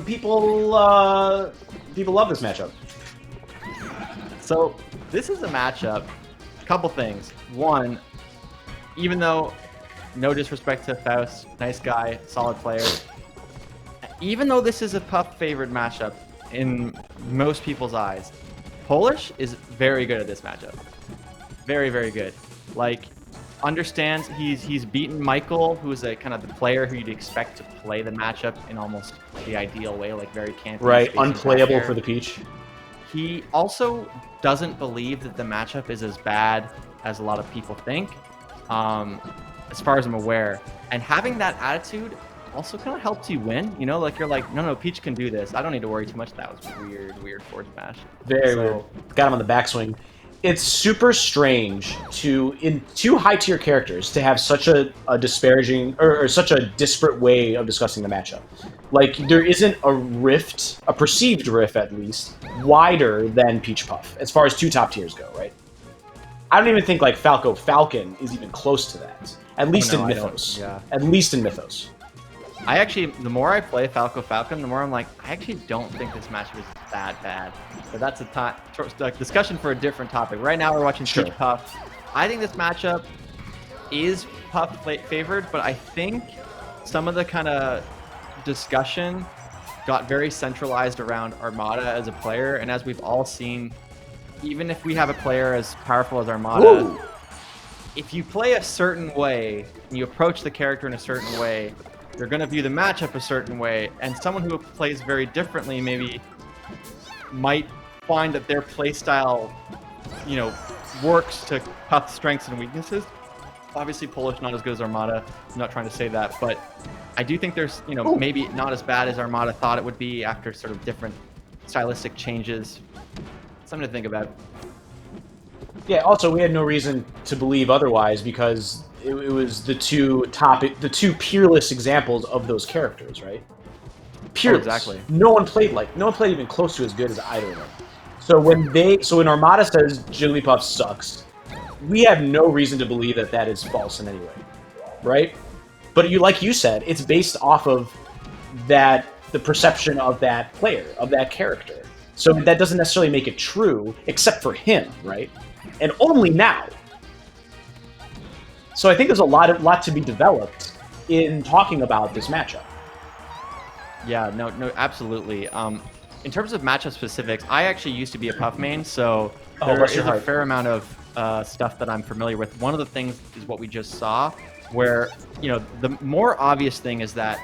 People love this matchup. So this is a matchup. Couple things. One, even though no disrespect to Faust, nice guy, solid player. Even though this is a Puff favored matchup in most people's eyes, Polish is very good at this matchup. Very, very good. Like, understands he's beaten Michael, who's a kind of the player who you'd expect to play the matchup in almost the ideal way, like very campy. Right, unplayable for the Peach. He also doesn't believe that the matchup is as bad as a lot of people think, as far as I'm aware. And having that attitude also kind of helps you win. You know, like you're like, no, Peach can do this. I don't need to worry too much. That was weird forward smash. Very weird. Got him on the backswing. It's super strange in two high-tier characters to have such a disparaging or such a disparate way of discussing the matchup. Like, there isn't a rift, a perceived rift at least, wider than Peach Puff, as far as two top tiers go, right? I don't even think, like, Falco Falcon is even close to that. At least in Mythos. Yeah. At least in Mythos. I actually, the more I play Falco Falcon, the more I'm like, I actually don't think this matchup is that bad. But that's a discussion for a different topic. Right now we're watching Peach Puff. I think this matchup is Puff favored, but I think some of the kind of discussion got very centralized around Armada as a player, and as we've all seen, even if we have a player as powerful as Armada, if you play a certain way and you approach the character in a certain way, you're going to view the matchup a certain way, and someone who plays very differently maybe might find that their playstyle, you know, works to Puff's strengths and weaknesses. Obviously, Polish not as good as Armada. I'm not trying to say that, but I do think there's, you know, maybe not as bad as Armada thought it would be after sort of different stylistic changes. Something to think about. Yeah, also, we had no reason to believe otherwise because it was the two peerless examples of those characters, right? Peerless. Oh, exactly. No one played even close to as good as either of them. So when Armada says Jigglypuff sucks, we have no reason to believe that that is false in any way, right? But like you said, it's based off of the perception of that player, of that character. So that doesn't necessarily make it true, except for him, right? And only now. So I think there's a lot to be developed in talking about this matchup. Yeah, no, absolutely. In terms of matchup specifics, I actually used to be a Puff main, so there is a fair amount of stuff that I'm familiar with. One of the things is what we just saw, where, you know, the more obvious thing is that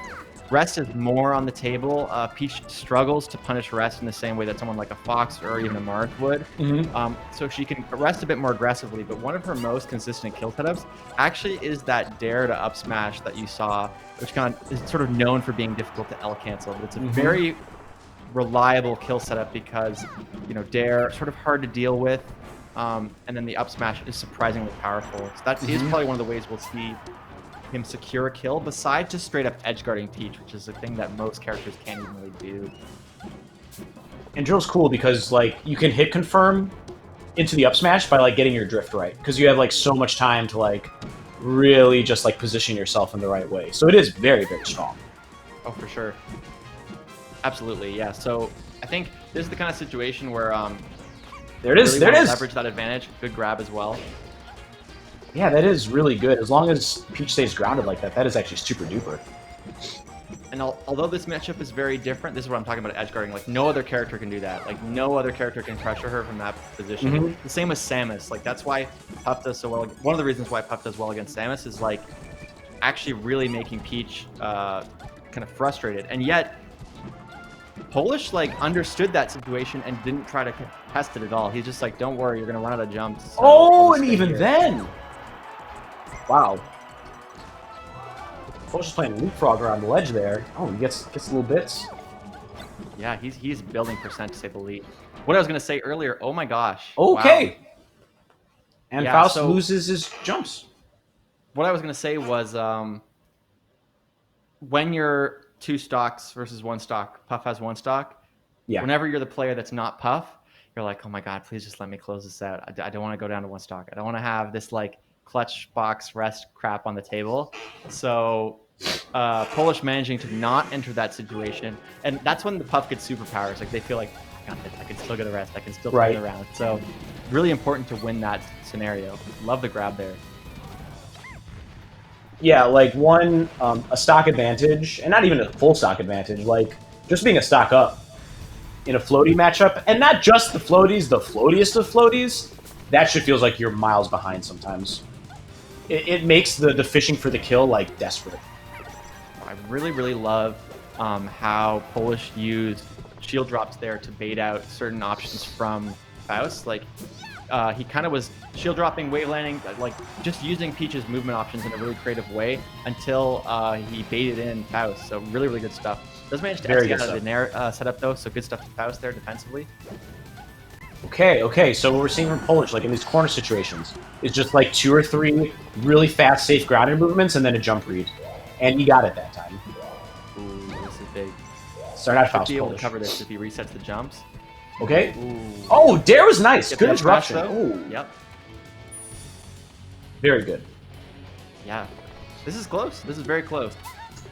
rest is more on the table. Peach struggles to punish rest in the same way that someone like a Fox or even a Marth would. So she can rest a bit more aggressively, but one of her most consistent kill setups actually is that dare to up smash that you saw, which kind of is sort of known for being difficult to L cancel, but it's a very reliable kill setup because, you know, dare sort of hard to deal with, and then the up smash is surprisingly powerful. So that is probably one of the ways we'll see him secure a kill, besides just straight up edge guarding Peach, which is a thing that most characters can't even really do. And Drill's cool because, like, you can hit confirm into the up smash by, like, getting your drift right, because you have, like, so much time to, like, really just, like, position yourself in the right way. So it is very, very strong. Oh, for sure. Absolutely, yeah. So I think this is the kind of situation where there it is. Really there it is. Leverage that advantage. Good grab as well. Yeah, that is really good. As long as Peach stays grounded like that, that is actually super duper. And although this matchup is very different, this is what I'm talking about edge guarding. Like, no other character can do that. Like, no other character can pressure her from that position. The same with Samus. Like, that's why Puff does so well. One of the reasons why Puff does well against Samus is, like, actually really making Peach kind of frustrated. And yet, Polish, like, understood that situation and didn't try to contest it at all. He's just like, don't worry, you're going to run out of jumps. So and even then! Wow. Polish is playing leapfrogger on the ledge there. Oh, he gets little bits. Yeah, he's building percent, to say the least. What I was going to say earlier, oh my gosh. Okay. Wow. And yeah, Faust loses his jumps. What I was going to say was, when you're 2 stocks versus 1 stock, Puff has 1 stock. Yeah. Whenever you're the player that's not Puff, you're like, oh my god, please just let me close this out. I don't want to go down to 1 stock. I don't want to have this, like, clutch box rest crap on the table. So Polish managing to not enter that situation, and that's when the Puff gets superpowers. Like they feel like I got this, I can still get a rest, I can still turn it around. So really important to win that scenario. Love the grab there. Yeah, like one a stock advantage, and not even a full stock advantage. Like just being a stock up in a floaty matchup, and not just the floaties, the floatiest of floaties. That shit feels like you're miles behind sometimes. It makes the fishing for the kill like desperate. I really love how Polish used shield drops there to bait out certain options from Faust. Like he kind of was shield dropping, wave landing, like just using Peach's movement options in a really creative way until he baited in Faust. So really good stuff. Does manage to exit out of the Nair setup though, so good stuff to Faust there defensively. Okay, so what we're seeing from Polish, like in these corner situations, is just like 2 or 3 really fast, safe grounded movements and then a jump read. And he got it that time. Ooh, this is big. Start out Faust. Be able to cover this if he resets the jumps. Okay. Ooh. Oh, Dare was nice. Get Good interruption. Ooh. Yep. Very good. Yeah. This is close. This is very close.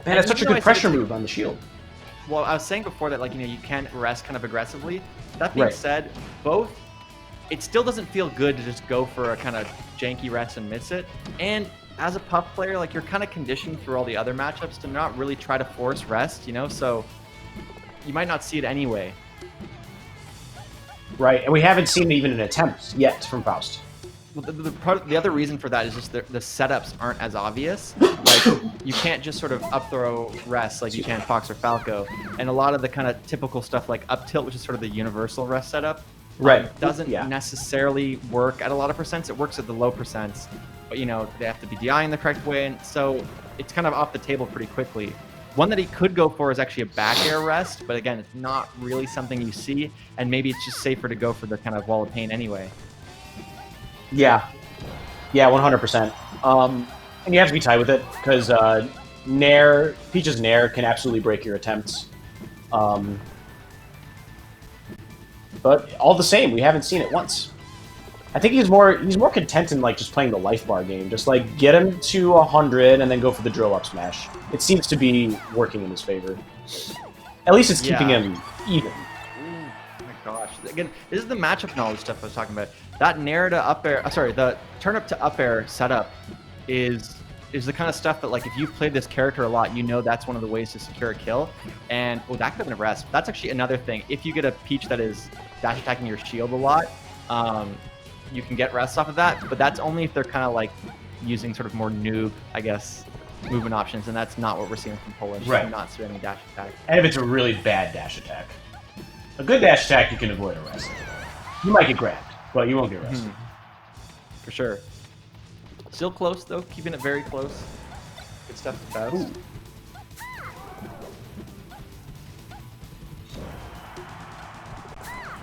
Man, that's such a good pressure move on the shield. Well, I was saying before that, like, you can rest kind of aggressively. That being said, it still doesn't feel good to just go for a kind of janky rest and miss it. And as a Puff player, like, you're kind of conditioned through all the other matchups to not really try to force rest, so you might not see it anyway. Right, and we haven't seen even an attempt yet from Faust. Well, the other reason for that is just the setups aren't as obvious. Like, you can't just sort of up throw rest like you can Fox or Falco. And a lot of the kind of typical stuff like up tilt, which is sort of the universal rest setup, doesn't necessarily work at a lot of percents. It works at the low percents, but they have to be DIing the correct way, and so it's kind of off the table pretty quickly. One that he could go for is actually a back air rest, but again, it's not really something you see, and maybe it's just safer to go for the kind of wall of pain anyway. Yeah, 100%. And you have to be tight with it, because Peach's Nair can absolutely break your attempts. But all the same, we haven't seen it once. I think he's more content in like just playing the life bar game. Just like get him to 100 and then go for the drill up smash. It seems to be working in his favor. At least it's keeping him even. Oh my gosh! Again, this is the matchup knowledge stuff I was talking about. That Nair to up air, the turn up to up air setup is the kind of stuff that, like, if you've played this character a lot, that's one of the ways to secure a kill. And that could have been a rest. That's actually another thing. If you get a Peach that is dash attacking your shield a lot, you can get rests off of that. But that's only if they're kind of like using sort of more noob, I guess, movement options, and that's not what we're seeing from Polish. Right. Not spamming dash attack. And if it's a really bad dash attack. A good dash attack, you can avoid a rest. You might get grabbed, but you won't get rested. For sure. Still close, though. Keeping it very close. Good stuff to Faust.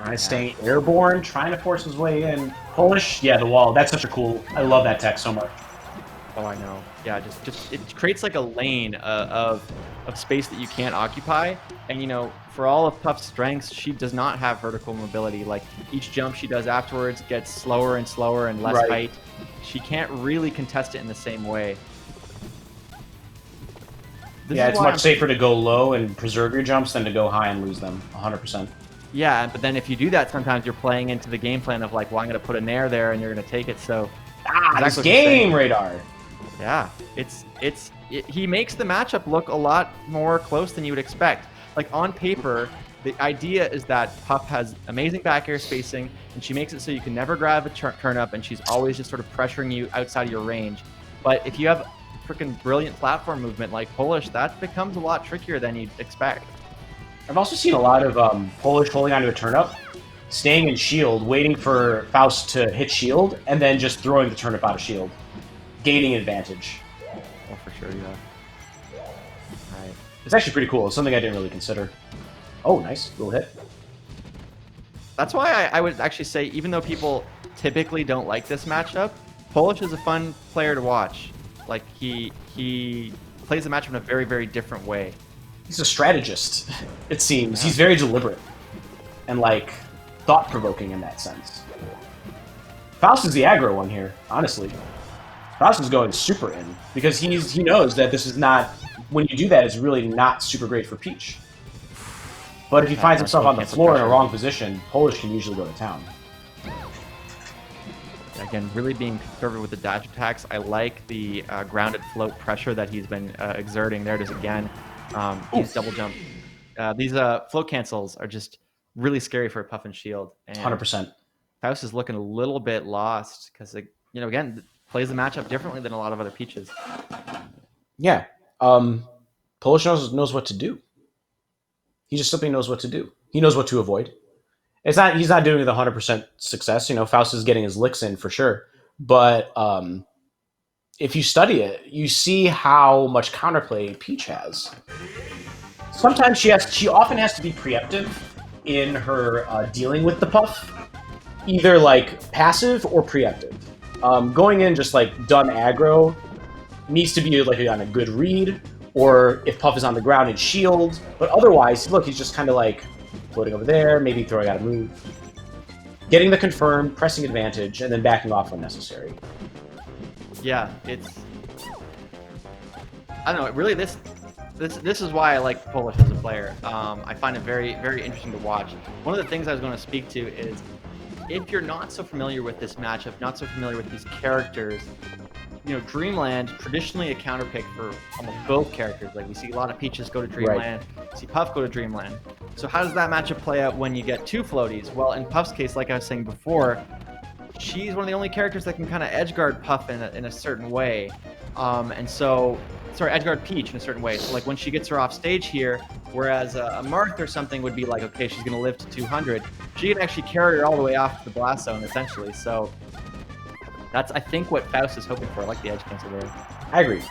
Alright, staying airborne, trying to force his way in. Polish, the wall. That's such a cool... I love that tech so much. Oh, I know. Yeah, just it creates like a lane of space that you can't occupy. And, for all of Puff's strengths, she does not have vertical mobility. Like, each jump she does afterwards gets slower and slower and less height. She can't really contest it in the same way. It's much safer to go low and preserve your jumps than to go high and lose them, 100%. Yeah, but then if you do that, sometimes you're playing into the game plan of like, well, I'm going to put a Nair there and you're going to take it, so... This game radar! Yeah, he makes the matchup look a lot more close than you would expect. Like, on paper, the idea is that Puff has amazing back air spacing, and she makes it so you can never grab a turn up, and she's always just sort of pressuring you outside of your range. But if you have freaking brilliant platform movement like Polish, that becomes a lot trickier than you'd expect. I've also seen a lot of Polish holding onto a turn up, staying in shield, waiting for Faust to hit shield, and then just throwing the turnip out of shield, gaining advantage. Oh, for sure, yeah. Right. It's actually pretty cool. It's something I didn't really consider. Oh, nice. Little hit. That's why I would actually say, even though people typically don't like this matchup, Polish is a fun player to watch. Like, he plays the matchup in a very, very different way. He's a strategist, it seems. Yeah. He's very deliberate and, like, thought-provoking in that sense. Faust is the aggro one here, honestly. Faust is going super in because he knows that this is not, when you do that, it's really not super great for Peach. But if he finds himself on the floor in a wrong position, Polish can usually go to town. Again, really being conservative with the dash attacks. I like the grounded float pressure that he's been exerting. There it is again. These double jump. These float cancels are just really scary for a Puff and Shield. 100%. Faust is looking a little bit lost because, again, plays the matchup differently than a lot of other Peaches. Yeah. Polish knows what to do. He just simply knows what to do. He knows what to avoid. He's not doing it with 100% success. Faust is getting his licks in for sure. But if you study it, you see how much counterplay Peach has. Sometimes she often has to be preemptive in her dealing with the Puff, either like passive or preemptive. Going in just like done aggro needs to be like on a good read, or if Puff is on the ground and shield. But otherwise, look, he's just kind of like floating over there, maybe throwing out a move, getting the confirm, pressing advantage, and then backing off when necessary. Yeah, I don't know. Really, this is why I like Polish as a player. I find it very, very interesting to watch. One of the things I was going to speak to is if you're not so familiar with this matchup, not so familiar with these characters, Dreamland, traditionally a counterpick for almost both characters. Like we see a lot of Peaches go to Dreamland, see Puff go to Dreamland. So how does that matchup play out when you get two floaties? Well, in Puff's case, like I was saying before, she's one of the only characters that can kind of edgeguard Puff in a certain way. Edgeguard Peach in a certain way. So like when she gets her off stage here, whereas a Marth or something would be like, okay, she's going to live to 200. She can actually carry her all the way off the blast zone, essentially. So that's, I think, what Faust is hoping for. I like the edge cancel there. I agree.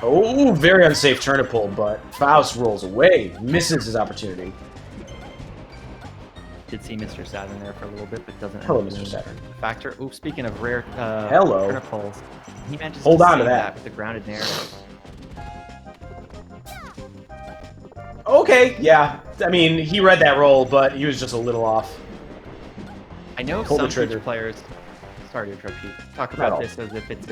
Oh, very unsafe turnip pull, but Faust rolls away, misses his opportunity. Did see Mr. Saturn there for a little bit, but doesn't. Hello, Mr. Saturn. Factor. Ooh, speaking of rare Hello. turnip pulls, he manages Hold to on to save that with the grounded nair. Okay, yeah. I mean, he read that roll, but he was just a little off. I know some Peach players, sorry to interrupt you, talk about this as if it's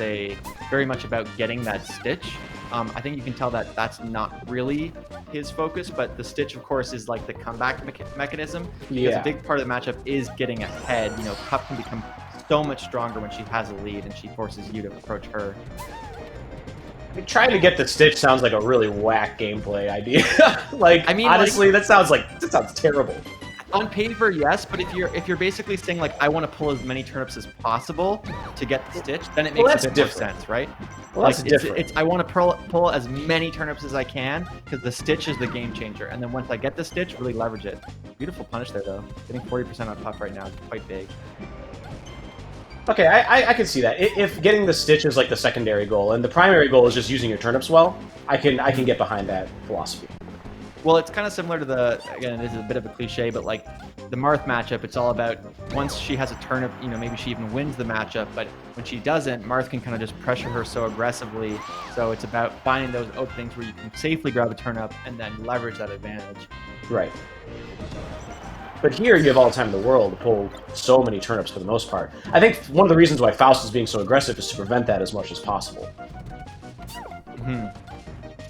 very much about getting that stitch. I think you can tell that that's not really his focus, but the stitch, of course, is like the comeback mechanism. Because a big part of the matchup is getting ahead. Puff can become so much stronger when she has a lead and she forces you to approach her. Trying to get the stitch sounds like a really whack gameplay idea. Honestly, that sounds terrible. On paper, yes, but if you're basically saying like I want to pull as many turnips as possible to get the stitch, then it makes a bit more sense, right? Well, that's different. I want to pull as many turnips as I can because the stitch is the game changer, and then once I get the stitch, really leverage it. Beautiful punish there though. Getting 40% on Puff right now is quite big. Okay, I can see that. If getting the stitch is like the secondary goal, and the primary goal is just using your turnips well, I can get behind that philosophy. Well, it's kind of similar to again, this is a bit of a cliche, but like the Marth matchup, it's all about once she has a turnip, maybe she even wins the matchup, but when she doesn't, Marth can kind of just pressure her so aggressively. So it's about finding those openings where you can safely grab a turnip and then leverage that advantage. Right. But here you have all the time in the world to pull so many turnips for the most part. I think one of the reasons why Faust is being so aggressive is to prevent that as much as possible. Mm-hmm.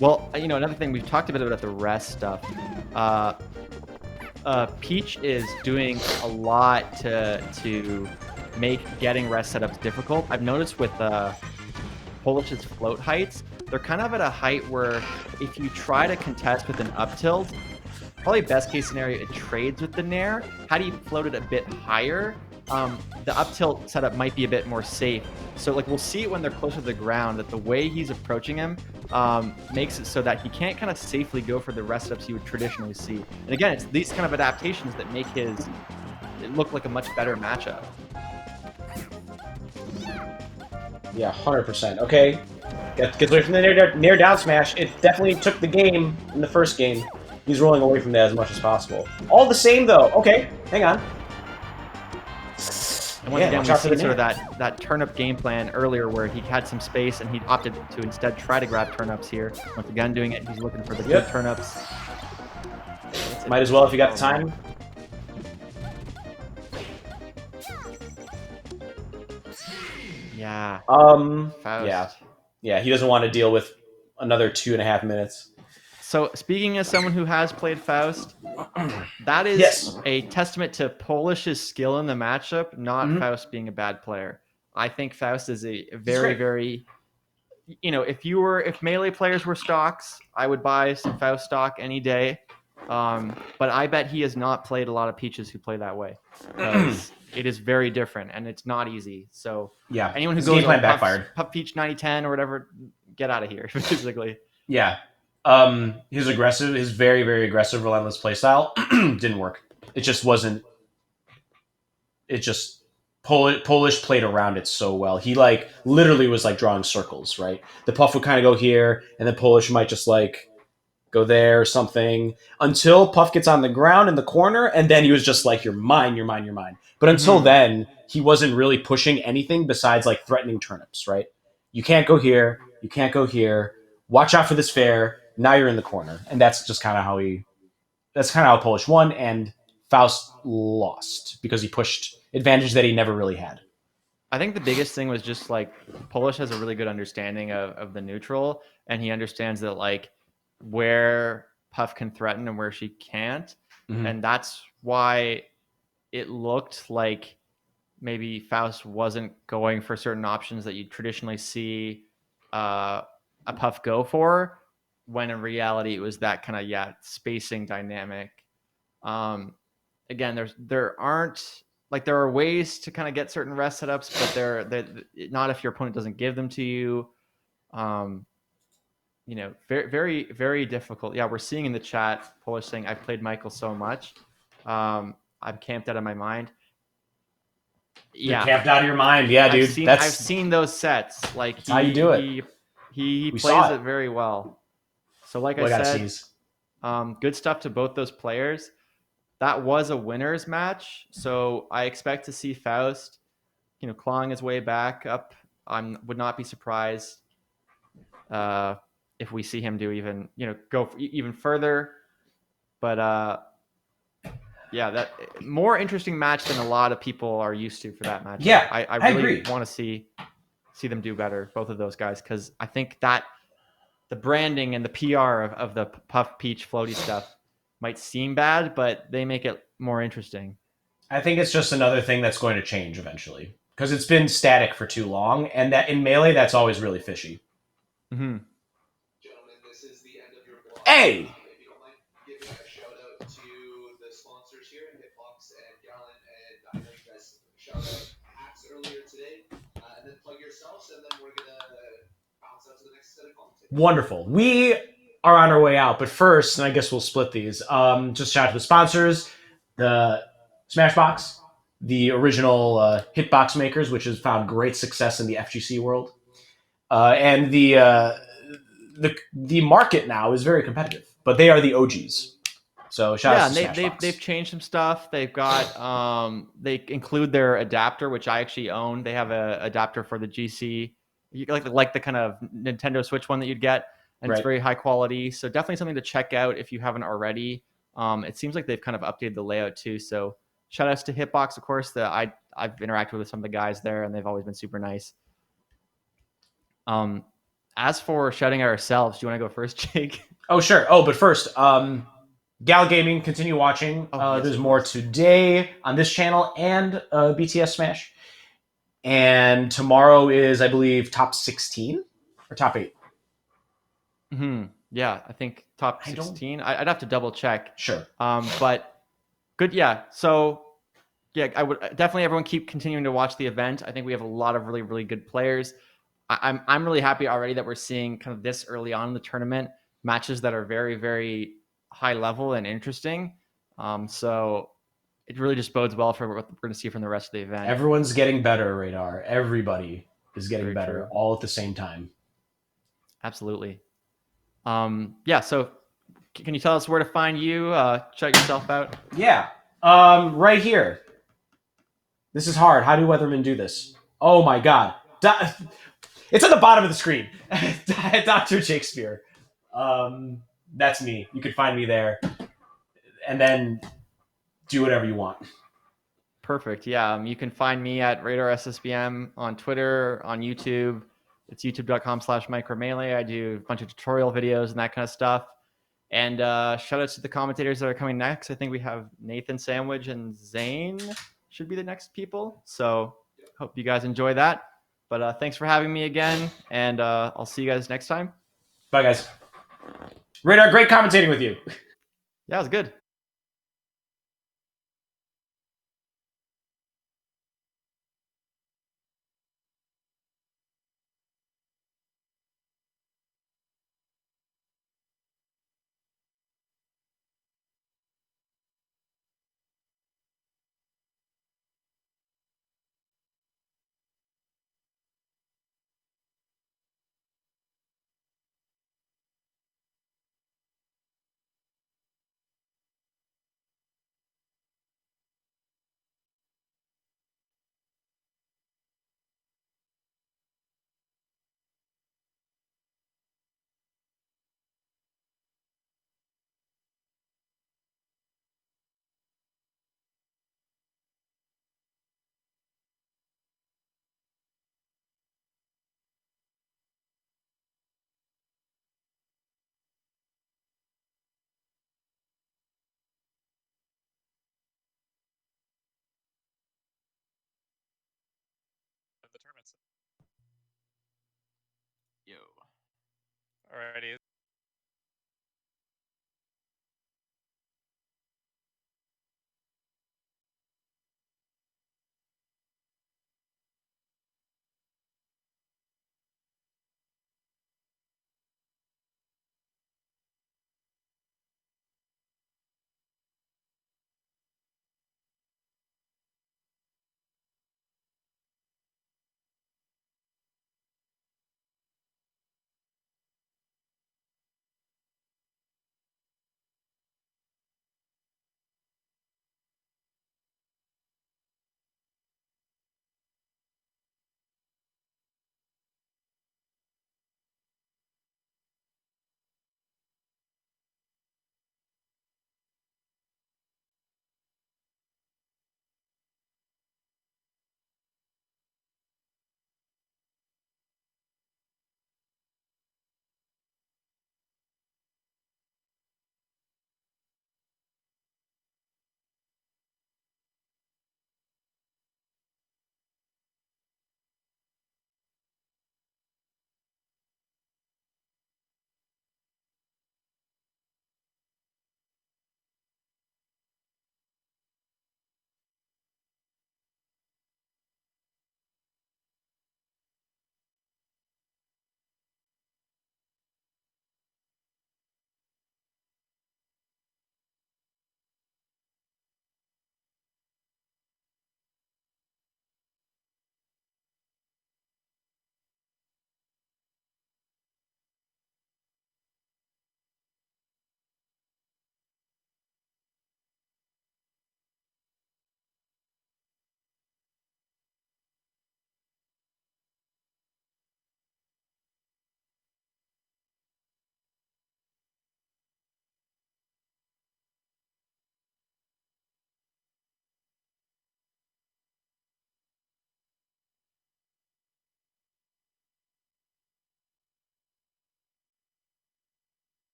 Well, another thing, we've talked a bit about the rest stuff. Peach is doing a lot to make getting rest setups difficult. I've noticed with Polish's float heights, they're kind of at a height where if you try to contest with an up tilt, probably best case scenario, it trades with the nair. How do you float it a bit higher? The up tilt setup might be a bit more safe. So like we'll see it when they're closer to the ground that the way he's approaching him makes it so that he can't kind of safely go for the rest setups you would traditionally see. And again, it's these kind of adaptations that make it look like a much better matchup. Yeah, 100%. Okay, gets away from the nair down smash. It definitely took the game in the first game. He's rolling away from that as much as possible. All the same, though. Okay, hang on. And once again, we see sort of that turnip game plan earlier where he had some space and he opted to instead try to grab turnips here. Once again, doing it, he's looking for the good turnips. Might as well if you got the time. Yeah, Yeah. Faust. Yeah, he doesn't want to deal with another 2.5 minutes. So speaking as someone who has played Faust, that is Yes. a testament to Polish's skill in the matchup, not Mhm. Faust being a bad player. I think Faust is a He's very, great. very, if melee players were stocks, I would buy some Faust stock any day. But I bet he has not played a lot of Peaches who play that way because it is very different and it's not easy. So Yeah, anyone who his game goes plan backfired. Puff Peach 90-10 or whatever, get out of here, basically. Yeah. His aggressive, his very, very aggressive, relentless playstyle didn't work. It just wasn't. It just Polish played around it so well. He like literally was like drawing circles, right? The puff would kind of go here, and then Polish might just like go there or something until Puff gets on the ground in the corner, and then he was just like, "You're mine, you're mine, you're mine." But until then, he wasn't really pushing anything besides like threatening turnips, right? You can't go here, you can't go here. Watch out for this fair. Now you're in the corner, and that's just kind of how he. That's kind of how Polish won, and Faust lost because he pushed advantage that he never really had. I think the biggest thing was just like Polish has a really good understanding of the neutral, and he understands that like where Puff can threaten and where she can't, Mm-hmm. and that's why it looked like maybe Faust wasn't going for certain options that you traditionally see a Puff go for, when in reality it was that kind of spacing dynamic. Um, Again, there aren't like there are ways to kind of get certain rest setups, but they're not if your opponent doesn't give them to you. Um, very very very difficult. Yeah, we're seeing in the chat Polish saying I've played Michael so much, I'm camped out of my mind. You're Yeah, camped out of your mind, yeah, dude. I've seen those sets. Like how you do it. He We plays saw it. it very well. So like Well, I I gotta said, seize. good stuff to both those players. That was a winners match, so I expect to see Faust, clawing his way back up. I would not be surprised if we see him do even, go even further. But yeah, that more interesting match than a lot of people are used to for that match. Yeah, I I really agree. want to see them do better, both of those guys, because I think that the branding and the PR of the Puff Peach floaty stuff might seem bad, but they make it more interesting. I think it's just another thing that's going to change eventually because it's been static for too long, and that in melee that's always really fishy. Mm-hmm. Gentlemen, this is the end of your block. Hey! If you don't mind giving a shout out to the sponsors here, Hitbox and Galint, and I know you guys shout out hacks earlier today, and then plug yourselves, and then we're gonna bounce out to the next set of commentators. Wonderful. We are on our way out, but first, and I guess we'll split these. Just shout out to the sponsors, the Smashbox, the original hitbox makers, which has found great success in the FGC world, and the market now is very competitive, but they are the OGs. So shout out to And Smashbox. they've changed some stuff. They've got they include their adapter, which I actually own. They have a adapter for the GC, like the kind of Nintendo Switch one that you'd get, and Right. it's very high quality. So definitely something to check out if you haven't already. It seems like they've kind of updated the layout too. So shout outs to Hitbox, of course. I've interacted with some of the guys there, and they've always been super nice. As for shouting at ourselves, do you want to go first, Jake? Oh, sure. Oh, but first, Gal Gaming, continue watching. There's more today on this channel and BTS Smash. And tomorrow is, I believe, top 16 or top 8. Mm-hmm. Yeah, I think top 16. I'd have to double check. Sure. But good. Yeah. So yeah, I would definitely everyone keep continuing to watch the event. I think we have a lot of really, really good players. I'm really happy already that we're seeing kind of this early on in the tournament matches that are very, very high level and interesting. So it really just bodes well for what we're going to see from the rest of the event. Everyone's getting better, Radar. Everybody is getting Very better true. all at the same time. Absolutely. Yeah. So can you tell us where to find you? Check yourself out. Yeah. Right here. This is hard. How do Weathermen do this? Oh my god. It's at the bottom of the screen. Dr. Shakespeare. That's me. You can find me there. And then do whatever you want. Perfect. Yeah. You can find me at Radar SSBM on Twitter, on YouTube. It's youtube.com/micromelee. I do a bunch of tutorial videos and that kind of stuff. And shout outs to the commentators that are coming next. I think we have Nathan Sandwich and Zane should be the next people. So hope you guys enjoy that. But thanks for having me again. And I'll see you guys next time. Bye, guys. Radar, great commentating with you. Yeah, it was good. The tournaments. Yo. Alrighty.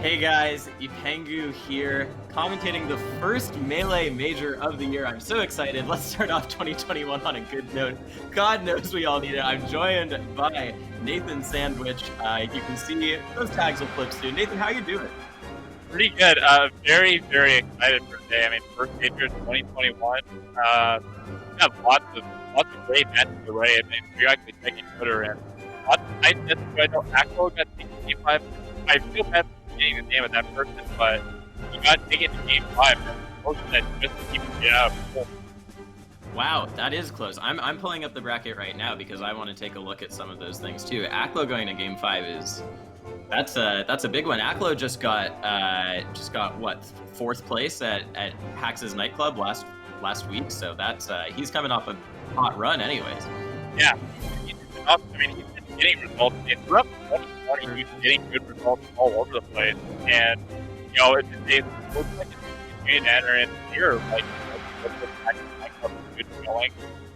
Hey guys, Ipengu here, commentating the first Melee Major of the year. I'm so excited. Let's start off 2021 on a good note. God knows we all need it. I'm joined by Nathan Sandwich. You can see those tags will flip soon. Nathan, how you doing? Pretty good. Very, very excited for today. I mean, first major 2021. We have lots of great matches away. I mean, we're actually taking Twitter and lots of nice matches. I know Akko got taken to game 5. I feel bad for getting the name of that person, but he got taken to game 5. And unfortunate just to keep it out. Wow, that is close. I'm pulling up the bracket right now because I want to take a look at some of those things too. Aklo going to game 5 is that's a big one. Aklo just got what, 4th place at Hax's nightclub last week, so that's he's coming off a hot run anyways. Yeah, he's been getting results. Throughout 2020, he's getting good results all over the place, and it looks like it's going to enter in here, like good feeling.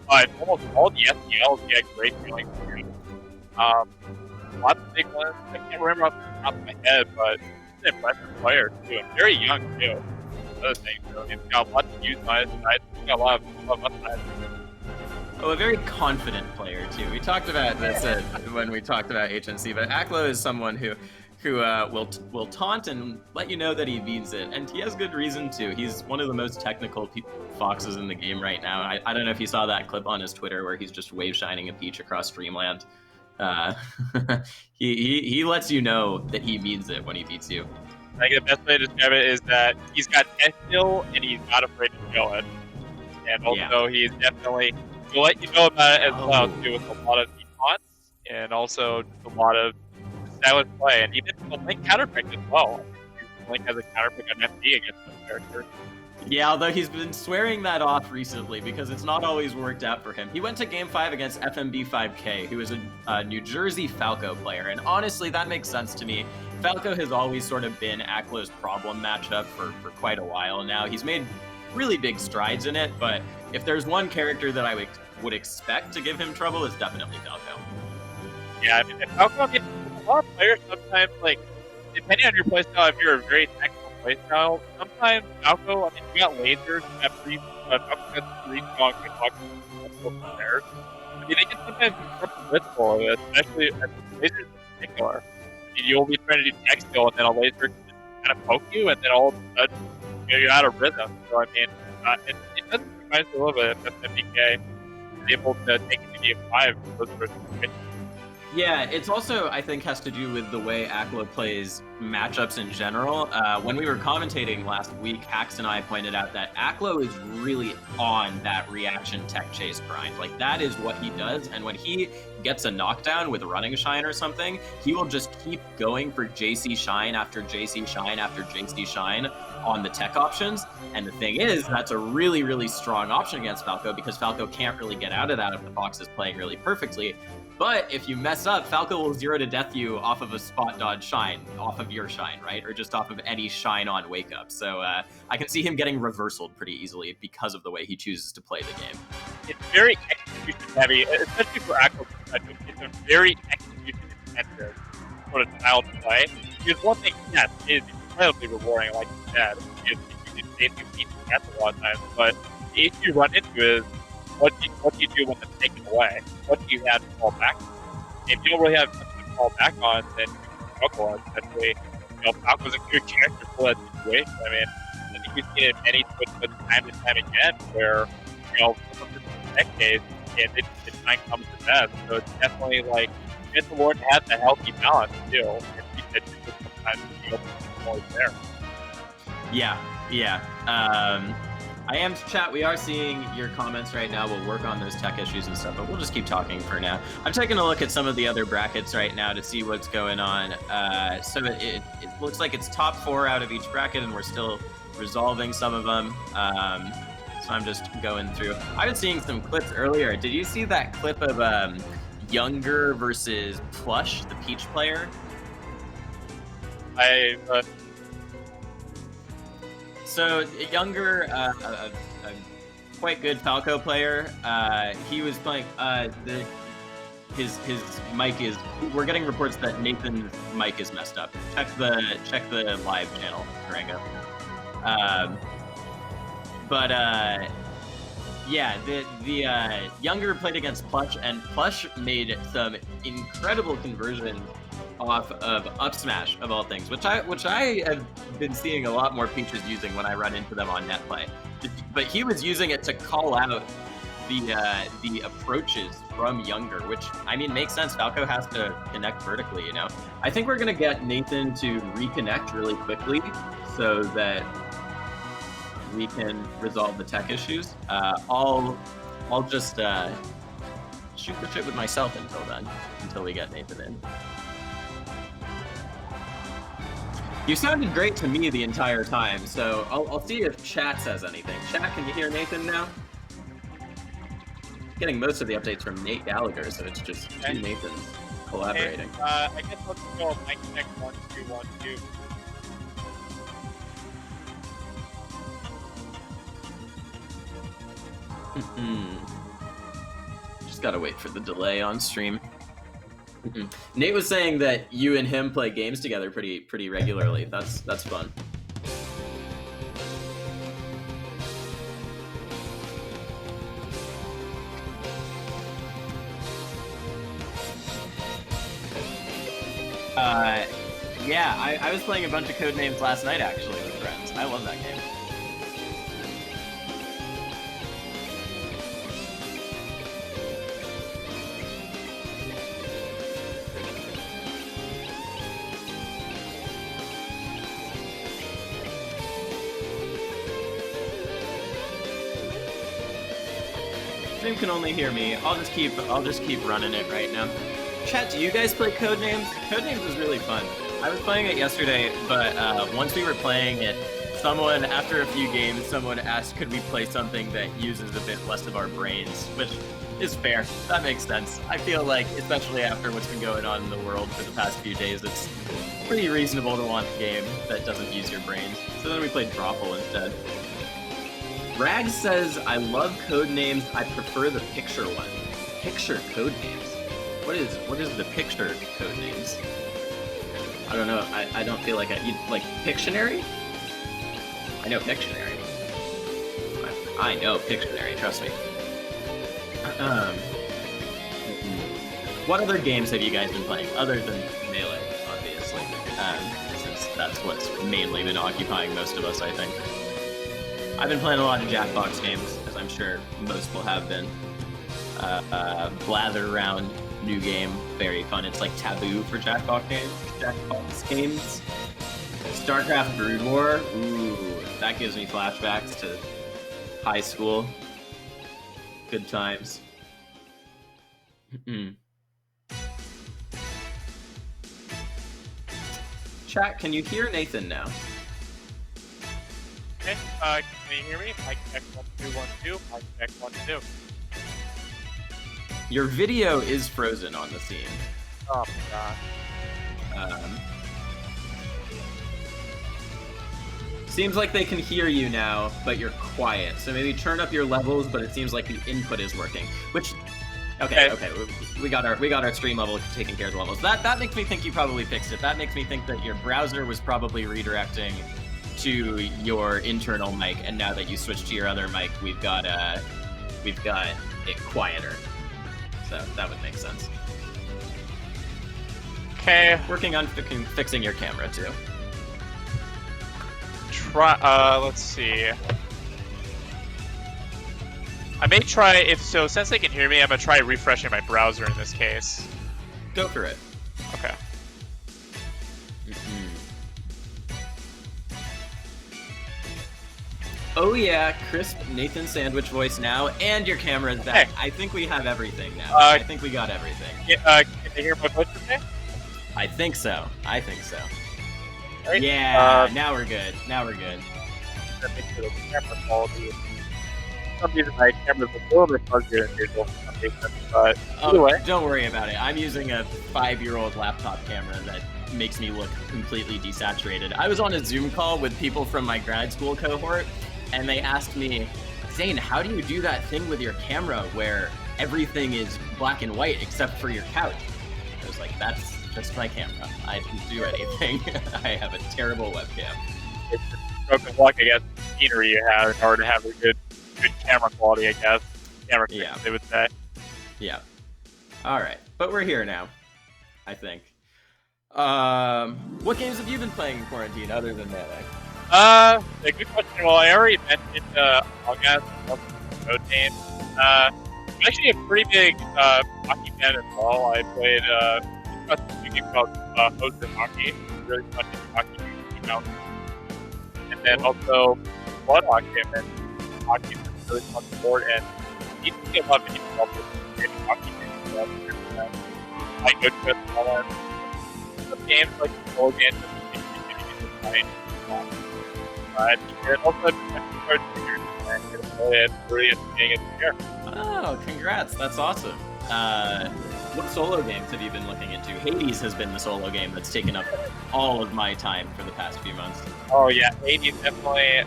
But almost all the SDLs get great feelings too. Lots of big ones. I can't remember off the top of my head, but he's an impressive player too, and very young too. Another thing, so he's got lots of use on his side. He's got a lot of upside. Oh, a very confident player too. We talked about this when we talked about HNC, but Aklo is someone who will taunt and let you know that he means it, and he has good reason to. He's one of the most technical foxes in the game right now. I don't know if you saw that clip on his Twitter where he's just wave shining a peach across Dreamland. He lets you know that he means it when he beats you. I think the best way to describe it is that he's got tech skill and he's not afraid to show it. And also he's definitely will let you know about it as well too, with a lot of taunts and also a lot of stylish play, and even the Link counterpick as well. Link has a counterpick on FD against this character. Yeah, although he's been swearing that off recently because it's not always worked out for him. He went to Game 5 against FMB5K, who is a New Jersey Falco player, and honestly, that makes sense to me. Falco has always sort of been Aklo's problem matchup for quite a while now. He's made really big strides in it, but if there's one character that I would expect to give him trouble, it's definitely Falco. Yeah, I mean, Falco, a lot of players sometimes, like, depending on your playstyle, if you're a very technical playstyle, sometimes Falco, you got lasers, you have Falco has 3 strong kickboxing players. They can sometimes be blitzful, especially lasers in particular. You'll be trying to do tech skill, and then a laser can just kind of poke you, and then all of a sudden, you're out of rhythm. So, it doesn't surprise me a little bit if FMBK is able to take it to game 5 for those first situations. Yeah, it's also, I think, has to do with the way Aklo plays matchups in general. When we were commentating last week, Hax and I pointed out that Aklo is really on that reaction tech chase grind. Like, that is what he does, and when he gets a knockdown with running shine or something, he will just keep going for JC shine after JC shine after JC shine on the tech options. And the thing is, that's a really, really strong option against Falco because Falco can't really get out of that if the Fox is playing really perfectly. But if you mess up, Falco will 0 to death you off of a spot dodge shine, off of your shine, right? Or just off of any shine on wake up. So I can see him getting reversaled pretty easily because of the way he chooses to play the game. It's very execution heavy, especially for Akko. It's a very execution intensive sort of style to play. Because one thing, yes, is incredibly rewarding, like you said. You basically beat the death a lot of times, but the issue you run into is what do you do when it's taken away? What do you have to fall back on? If you don't really have something to fall back on, then you can struggle. Especially, Falco's a good character for that situation. I think we've seen it many times and time again where, some of this tech case, and it time comes to death. So it's definitely like, it's important to have a healthy balance too. And keep that sometimes always there. Yeah. I am chat. We are seeing your comments right now. We'll work on those tech issues and stuff, but we'll just keep talking for now. I'm taking a look at some of the other brackets right now to see what's going on. So it looks like it's top 4 out of each bracket, and we're still resolving some of them. So I'm just going through. I was seeing some clips earlier. Did you see that clip of Younger versus Plush, the Peach player? So Younger, a quite good Falco player. He was playing his mic is. We're getting reports that Nathan's mic is messed up. Check the live channel, Durango. Yeah, the Younger played against Plush, and Plush made some incredible conversions off of up smash of all things, which I have been seeing a lot more Peaches using when I run into them on net play. But he was using it to call out the approaches from Younger, which I mean makes sense. Falco has to connect vertically, you know. I think we're gonna get Nathan to reconnect really quickly so that we can resolve the tech issues. I'll just shoot the shit with myself until then, until we get Nathan in. You sounded great to me the entire time, so I'll see if chat says anything. Chat, can you hear Nathan now? Getting most of the updates from Nate Gallagher, so it's just two Nathans collaborating. I guess let's go mic check 1 2 1 2. Just gotta wait for the delay on stream. Nate was saying that you and him play games together pretty regularly. That's fun. Yeah, I was playing a bunch of Codenames last night actually with friends. I love that game. Stream can only hear me. I'll just keep running it right now. Chat, do you guys play Codenames? Codenames is really fun. I was playing it yesterday, but once we were playing it, after a few games, someone asked could we play something that uses a bit less of our brains, which is fair. That makes sense. I feel like, especially after what's been going on in the world for the past few days, it's pretty reasonable to want a game that doesn't use your brains. So then we played Drawful instead. Rags says, I love Codenames, I prefer the picture one. Picture Codenames? What is the picture Codenames? I don't know, I don't feel like like Pictionary? I know Pictionary. I know Pictionary, trust me. What other games have you guys been playing, other than Melee, obviously? Since that's what's mainly been occupying most of us, I think. I've been playing a lot of Jackbox games, as I'm sure most will have been. Blather Around, new game, very fun. It's like taboo for Jackbox games. StarCraft Brood War, ooh, that gives me flashbacks to high school. Good times. Chat, can you hear Nathan now? Okay, can you hear me? Mic check 1 2 1 2. Mic check 1 2. Your video is frozen on the scene. Oh my god. Seems like they can hear you now, but you're quiet. So maybe turn up your levels, but it seems like the input is working. Which, okay. We got our stream level taking care of the levels. That makes me think you probably fixed it. That makes me think that your browser was probably redirecting to your internal mic, and now that you switched to your other mic, we've got it quieter. So that would make sense. Okay. Working on fixing your camera too. Let's see. I may try, since they can hear me, I'm gonna try refreshing my browser in this case. Go for it. Okay. Oh yeah, crisp Nathan Sandwich voice now, and your camera is back. Hey. I think we have everything now. I think we got everything. Can they hear my voice okay? I think so. Right. Yeah, now we're good. That makes it a camera quality. For some reason, my camera's a little bit fuzzier than usual for some reason, but either way. Don't worry about it. I'm using a 5-year-old laptop camera that makes me look completely desaturated. I was on a Zoom call with people from my grad school cohort, and they asked me, Zane, how do you do that thing with your camera where everything is black and white except for your couch. I was like, that's just my camera. I didn't do anything. I have a terrible webcam. It's just a stroke of luck, I guess, the scenery you have in order to have a good camera quality, I guess. Camera Yeah. they would say. Yeah. All right, but we're here now, I think. What games have you been playing in quarantine other than Melee? A good question. Well, I already mentioned Among Us and Code Names. I'm actually a pretty big hockey fan as well. I played a game called Host of Hockey, really fun hockey game, and then also Blood Hockey, and hockey is a really fun sport, and you need to get a lot of people involved with hockey games. I go to all that games like solo games and getting into but it also it's really entertaining as here. Oh, congrats! That's awesome. What solo games have you been looking into? Hades has been the solo game that's taken up all of my time for the past few months. Oh yeah, Hades definitely.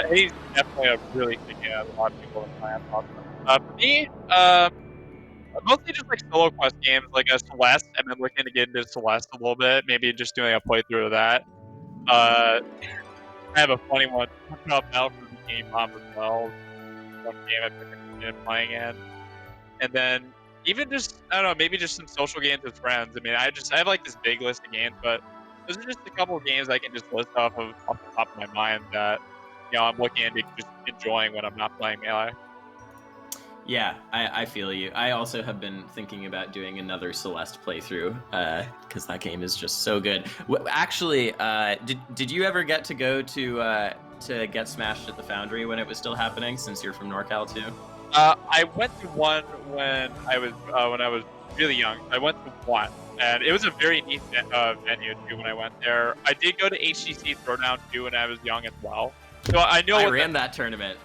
Hades is definitely a really big game. A lot of people are playing. For me, mostly just like solo quest games, like a Celeste. I've been looking to get into Celeste a little bit. Maybe just doing a playthrough of that. I have a funny one. About Battle for the Game Bomb as well. One game I've been playing in, and then even just I don't know, maybe just some social games with friends. I mean, I have like this big list of games, but those are just a couple of games I can just list off the top of my mind that I'm looking into just enjoying when I'm not playing Melee. Yeah, I feel you. I also have been thinking about doing another Celeste playthrough because that game is just so good. Actually, did you ever get to go to Get Smashed at the Foundry when it was still happening? Since you're from NorCal too. I went to one when I was really young. I went to one, and it was a very neat venue too. When I went there, I did go to HTC Throwdown too when I was young as well. So I know I ran that tournament.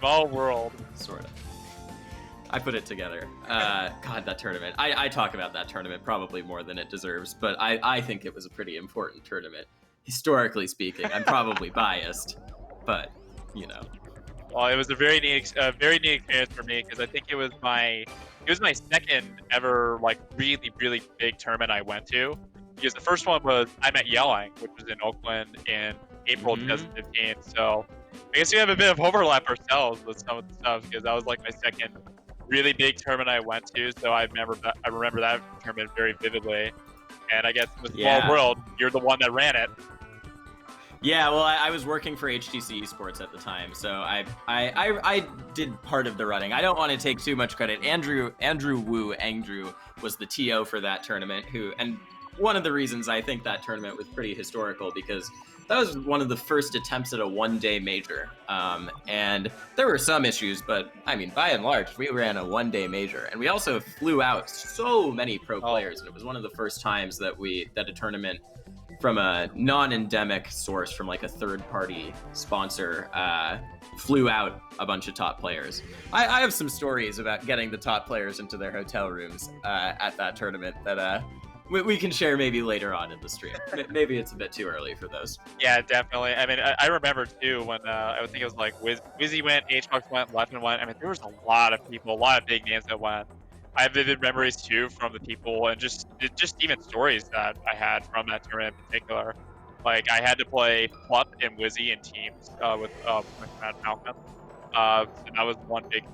Small world. Sort of. I put it together. God, that tournament. I talk about that tournament probably more than it deserves, but I think it was a pretty important tournament. Historically speaking, I'm probably biased, but, Well, it was a very neat experience for me because I think it was my second ever like really really big tournament I went to. Because the first one was I'm at Yelling, which was in Oakland in April 2015. So I guess we have a bit of overlap ourselves with some of the stuff because that was like my second really big tournament I went to. So I remember that tournament very vividly. And I guess in the small world, you're the one that ran it. Yeah, well, I was working for HTC Esports at the time, so I did part of the running. I don't want to take too much credit. Andrew was the TO for that tournament, and one of the reasons I think that tournament was pretty historical because that was one of the first attempts at a one-day major, and there were some issues, but I mean, by and large, we ran a one-day major, and we also flew out so many pro players, and it was one of the first times that a tournament from a non-endemic source, from like a third-party sponsor, flew out a bunch of top players. I have some stories about getting the top players into their hotel rooms at that tournament that we can share maybe later on in the stream. Maybe it's a bit too early for those. Yeah, definitely. I mean, I remember too when I think it was like Wizzy went, HBox went, Leffen went. I mean, there was a lot of people, a lot of big names that went. I have vivid memories too from the people and just even stories that I had from that tournament in particular. Like I had to play Plup and Wizzy in teams with my friend Malcolm. So that was one big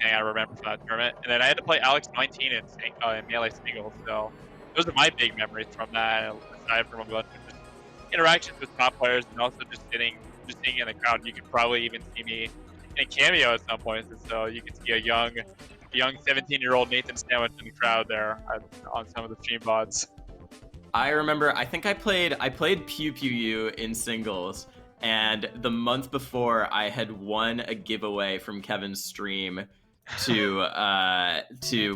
thing I remember from that tournament. And then I had to play Alex 19 in Melee singles. So those are my big memories from that. Aside from a bunch of just interactions with top players and also just sitting in the crowd. You could probably even see me in cameo at some points. And so you could see a young 17-year-old Nathan Sandwich in the crowd there on some of the stream VODs. I remember, I think I played Pew Pew You in singles, and the month before I had won a giveaway from Kevin's stream to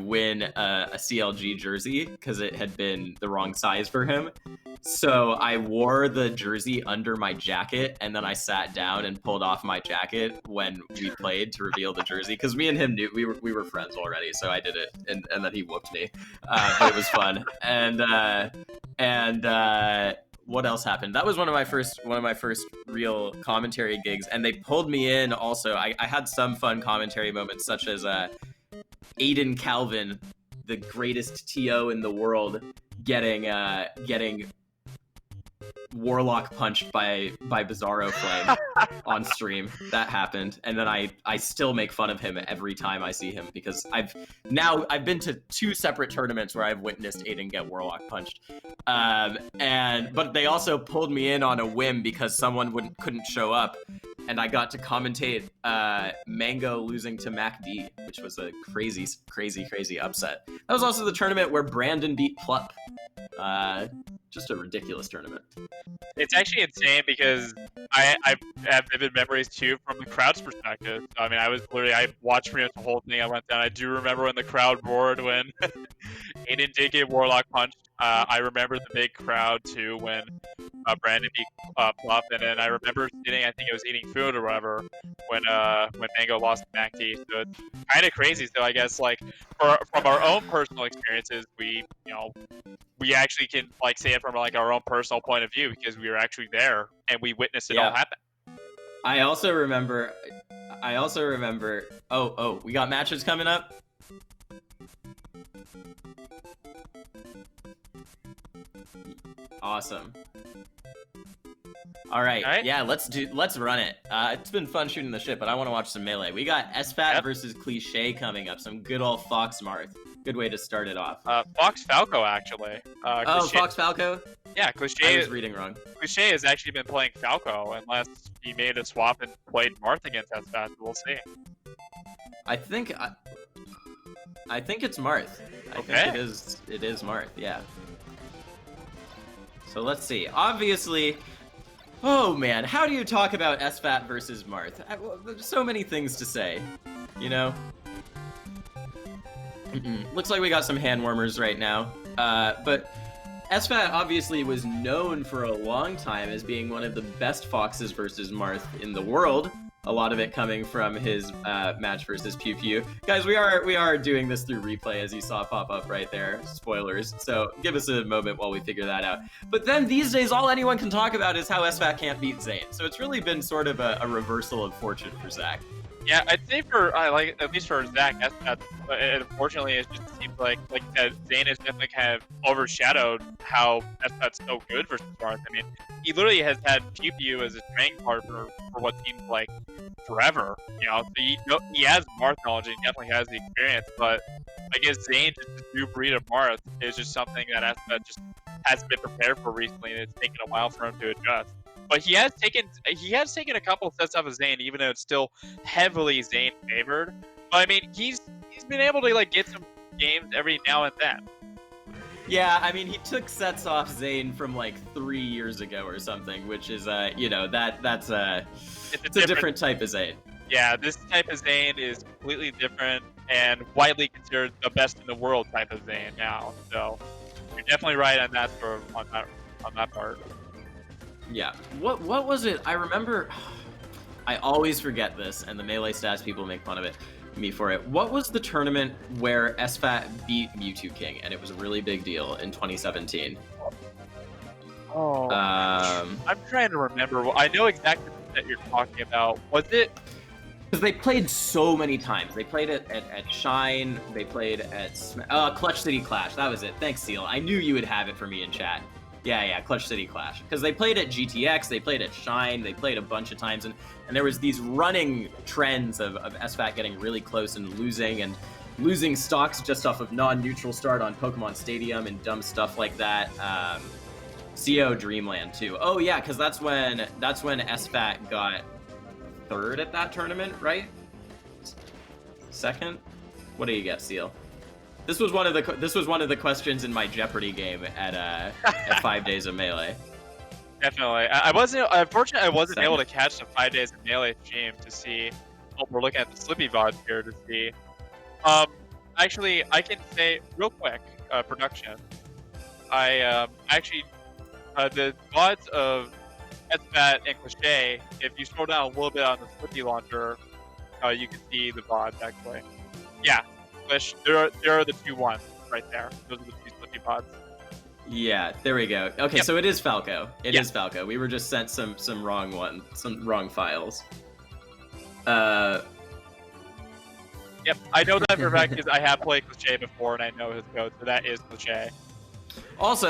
win a CLG jersey because it had been the wrong size for him. So I wore the jersey under my jacket, and then I sat down and pulled off my jacket when we played to reveal the jersey because me and him knew we were friends already. So I did it, and then he whooped me, but it was fun. And what else happened? That was one of my first real commentary gigs, and they pulled me in. Also, I had some fun commentary moments, such as Aiden Calvin, the greatest TO in the world, getting Warlock punched by Bizarro Flame on stream. That happened, and then I still make fun of him every time I see him, because I've been to 2 separate tournaments where I've witnessed Aiden get Warlock punched, but they also pulled me in on a whim because someone couldn't show up, and I got to commentate Mango losing to MacD, which was a crazy upset. That was also the tournament where Brandon beat Plup. Just a ridiculous tournament. It's actually insane because I have vivid memories too from the crowd's perspective. I mean, I watched pretty much the whole thing. I went down. I do remember when the crowd roared when Aiden did get Warlock punched. I remember the big crowd too when Brandon beat Plup, and then I remember sitting. I think it was eating food or whatever when Mango lost to MacD. So it's kind of crazy. So I guess like from our own personal experiences, we actually can like say it from like our own personal point of view because we were actually there and we witnessed it all happen. I also remember. Oh, we got matches coming up. Awesome. All right. Yeah, let's run it. It's been fun shooting the shit, but I want to watch some Melee. We got SFAT versus Cliche coming up. Some good old Fox Marth. Good way to start it off. Fox Falco, actually. Cliché, Fox Falco? Yeah, Cliche. I was reading wrong. Cliche has actually been playing Falco, unless he made a swap and played Marth against SFAT. We'll see. I think it's Marth. I think it is Marth, yeah. So let's see. Obviously, oh man, how do you talk about SFAT versus Marth? There's so many things to say, you know? Looks like we got some hand warmers right now. But SFAT obviously was known for a long time as being one of the best Foxes versus Marth in the world. A lot of it coming from his match versus Pew Pew. Guys, we are doing this through replay, as you saw pop up right there. Spoilers. So give us a moment while we figure that out. But then these days, all anyone can talk about is how SFAT can't beat Zane. So it's really been sort of a reversal of fortune for Zach. Yeah, I'd say at least for Zach, unfortunately, it just seems like Zane has definitely kind of overshadowed how SFAT's so good versus Marth. I mean, he literally has had Pew Pew as a training partner for what seems like forever. So he has Marth knowledge and he definitely has the experience, but I guess Zane, just this new breed of Marth, is just something that SFAT just hasn't been prepared for recently, and it's taken a while for him to adjust. But he has taken a couple sets off of Zane, even though it's still heavily Zane favored. But I mean, he's been able to like get some games every now and then. Yeah, I mean, he took sets off Zane from like 3 years ago or something, which is that's a different type of Zane. Yeah, this type of Zane is completely different and widely considered the best in the world type of Zane now. So you're definitely right on that part. Yeah. What was it? I remember. I always forget this, and the Melee Stats people make fun of me for it. What was the tournament where SFAT beat Mewtwo King, and it was a really big deal in 2017? Oh. I'm trying to remember. I know exactly what you're talking about. Was it? Because they played so many times. They played it at Shine. They played at Clutch City Clash. That was it. Thanks, Seal. I knew you would have it for me in chat. Yeah, Clutch City Clash. Because they played at GTX, they played at Shine, they played a bunch of times, and there was these running trends of SFAT getting really close and losing stocks just off of non-neutral start on Pokemon Stadium and dumb stuff like that. CO Dreamland too. Oh yeah, because that's when SFAT got third at that tournament, right? Second? What do you get, Seal? This was one of the questions in my Jeopardy game at 5 Days of Melee. Definitely. Unfortunately, I wasn't able to catch the 5 Days of Melee stream to see. Oh, we're looking at the Slippy VODs here to see. Actually, I can say real quick, production. The VODs of SFAT and Cliche, if you scroll down a little bit on the Slippy launcher, you can see the VODs actually. Yeah. There are the 2 ones right there. Those are the 2 Slippy pods. Yeah, there we go. Okay, Yep. so it is Falco. It Yeah. is Falco. We were just sent some wrong files. Yep, I know that for a fact because I have played Cliché before and I know his code, so that is Cliché. Also,